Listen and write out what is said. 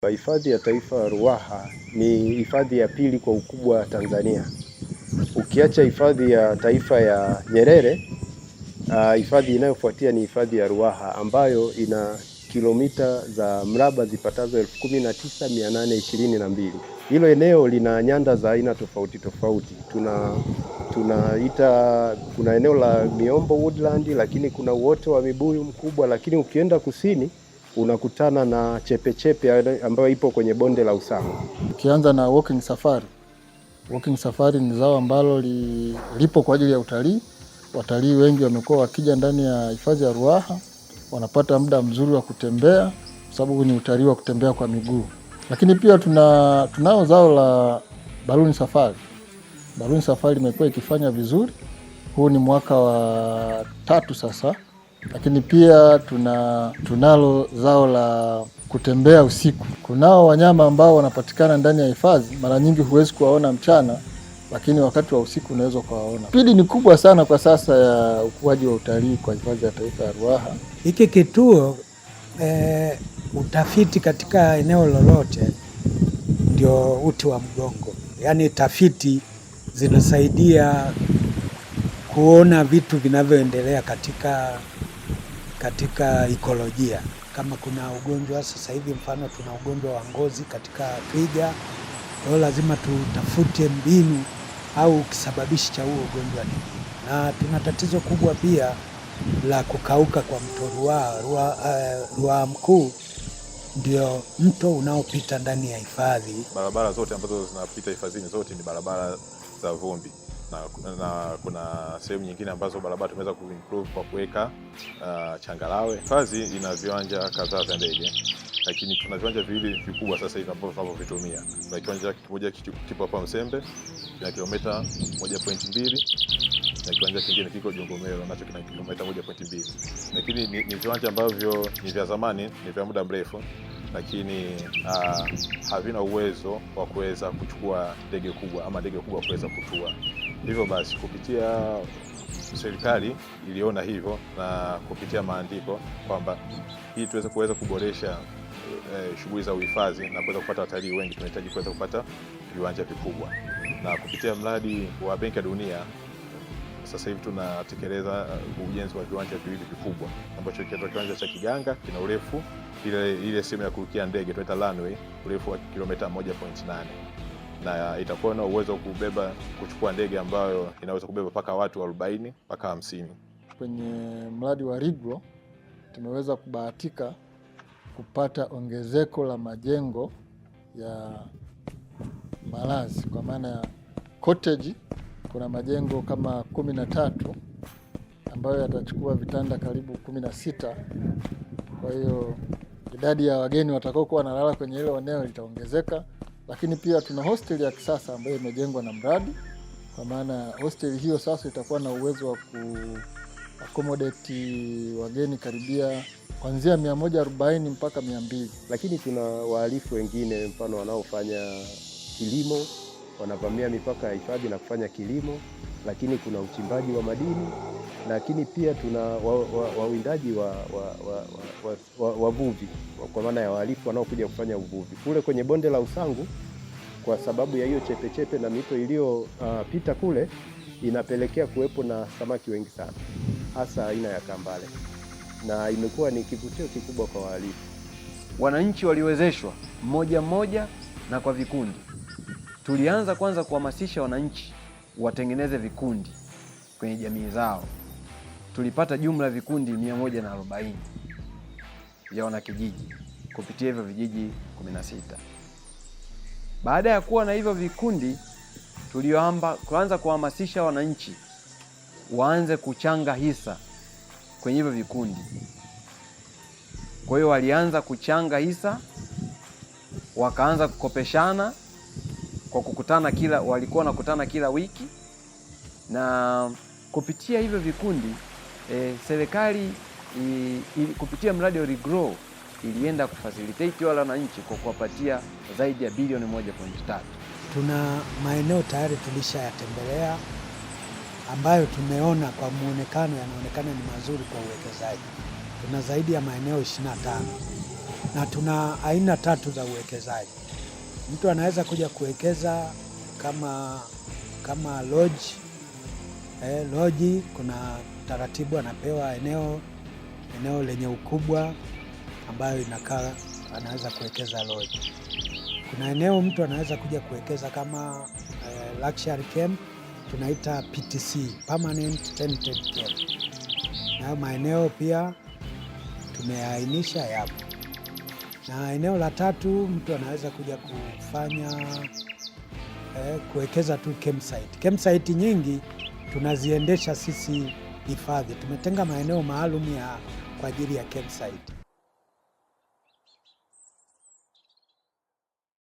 Hifadhi ya Taifa ya Ruaha ni hifadhi ya pili kwa ukubwa Tanzania. Ukiacha hifadhi ya taifa ya Nyerere, hifadhi inayofuatia ni hifadhi ya Ruaha ambayo ina kilomita za mraba zipatazo 19,822. Hilo eneo lina nyanda za aina tofauti tofauti. Tunaita kuna eneo la miombo woodland, lakini kuna uoto wa mibuyu mkubwa, lakini ukienda kusini unakutana na chepechepe ambayo ipo kwenye bonde la Usangu. Ukianza na walking safari. Walking safari ni zao ambalo lipo kwa ajili ya utalii. Watalii wengi wamekuwa wakija ndani ya hifadhi ya Ruaha, wanapata muda mzuri wa kutembea, sababu ni utalii wa kutembea kwa miguu. Lakini pia tunao zao la balloon safari. Balloon safari imekuwa ikifanya vizuri. Huu ni mwaka wa 3 sasa. Lakini pia tunalo zao la kutembea usiku. Kunao wanyama ambao wanapatikana ndani ya hifadhi, mara nyingi huwezi kuwaona mchana, lakini wakati wa usiku unaweza kuwaona. Spidi ni kubwa sana kwa sasa ya ukuaji wa utalii kwa hifadhi ya taifa ya Ruaha. Hiki kituo utafiti katika eneo lolote ndio uti wa mgongo. Yaani tafiti zinasaidia kuona vitu vinavyoendelea katika ekolojia. Kama kuna ugonjwa sasa hivi, mfano tuna ugonjwa wa ngozi katika twiga, kwa hiyo lazima tutafute mbinu au kisababishi cha huo ugonjwa ni nini. Na tuna tatizo kubwa pia la kukauka kwa mto Ruaha Mkuu, ndio mto unaopita ndani ya hifadhi. Barabara zote ambazo zinapita hifadhini zote ni barabara za vumbi. Na kuna sehemu nyingine ambazo barabara tumeweza kuimprove kwa kuweka changarawe. Hifadhi ina viwanja kadhaa vya ndege, lakini tuna viwanja viwili vikubwa sasa hivi ambavyo tunavyovitumia. Kuna kiwanja kimoja kipo hapa Msembe kina kilomita 1.2 na kiwanja kingine kiko Jongomero nacho kina kilomita 1.2. Lakini ni viwanja ambavyo ni vya zamani, ni vya muda mrefu, lakini havina uwezo wa kuweza kuchukua ndege kubwa ama ndege kubwa kuweza kutua. Hivyo basi kupitia serikali iliona hivyo na kupitia maandiko kwamba hii tuweze kuweza kuboresha shughuli za uhifadhi na kuweza kupata watalii wengi, tunahitaji kuweza kupata viwanja vikubwa. Na kupitia mradi wa Benki ya Dunia sasa hivi tunatekeleza ujenzi wa viwanja viwili vikubwa, ambacho kiwanja cha Kiganga kina urefu ile sehemu ya kurukia ndege tunaita runway, urefu wa kilomita 1.8, na itakuwa na uwezo wa kuchukua ndege ambayo inaweza kubeba mpaka watu 40 mpaka 50. Kwenye mradi wa Rigro tumeweza kubahatika kupata ongezeko la majengo ya malazi, kwa maana ya cottage. Kuna majengo kama 13 ambayo yatachukua vitanda karibu 16. Kwa hiyo idadi ya wageni watakao kuwa wanalala kwenye hilo eneo itaongezeka. Lakini pia tuna hostel ya kisasa ambayo imejengwa na mradi, kwa maana hostel hiyo sasa itakuwa na uwezo wa accommodate wageni karibia kuanzia 140 mpaka 200. Lakini tuna wahalifu wengine, mfano wanaofanya kilimo, wanavamia mipaka ya hifadhi na kufanya kilimo, lakini kuna uchimbaji wa madini, lakini pia tuna wawindaji wavuvi, kwa maana ya wahalifu wanaokuja kufanya uvuvi kule kwenye bonde la Usangu. Kwa sababu ya hiyo chepechepe na mito iliyopita kule, inapelekea kuwepo na samaki wengi sana, hasa aina ya kambale, na imekuwa ni kivutio kikubwa kwa wahalifu. Wananchi waliwezeshwa mmoja mmoja na kwa vikundi. Tulianza kwanza kuhamasisha wananchi watengeneze vikundi kwenye jamii zao. Tulipata jumla vikundi 140 vya wanakijiji kupitia hivyo vijiji 16. Baada ya kuwa na hivyo vikundi, kuanza kuhamasisha wananchi waanze kuchanga hisa kwenye hivyo vikundi. Kwa hiyo walianza kuchanga hisa, wakaanza kukopeshana kwa walikuwa wanakutana kila wiki, na kupitia hivyo vikundi serikali kupitia mradi wa Regrow ilienda kufacilitate wale wananchi kwa kuwapatia zaidi ya bilioni 1.3. Tuna maeneo tayari tulishayatembelea ambayo tumeona kwa muonekano yanaonekana ni mazuri kwa uwekezaji. Tuna zaidi ya maeneo 25 na tuna aina 3 za uwekezaji. Mtu anaweza kuja kuwekeza kama lodge. Lodge kuna taratibu, anapewa eneo lenye ukubwa ambayo inakaa, anaweza kuwekeza lodge. Kuna eneo mtu anaweza kuja kuwekeza kama luxury camp, tunaita PTC, permanent tented camp. Na maeneo pia tumeainisha yapo. Na eneo la 3 mtu anaweza kuja kufanya kuwekeza tu campsite. Campsite nyingi tunaziendesha sisi hifadhi, tumetenga maeneo maalum kwa ajili ya campsite.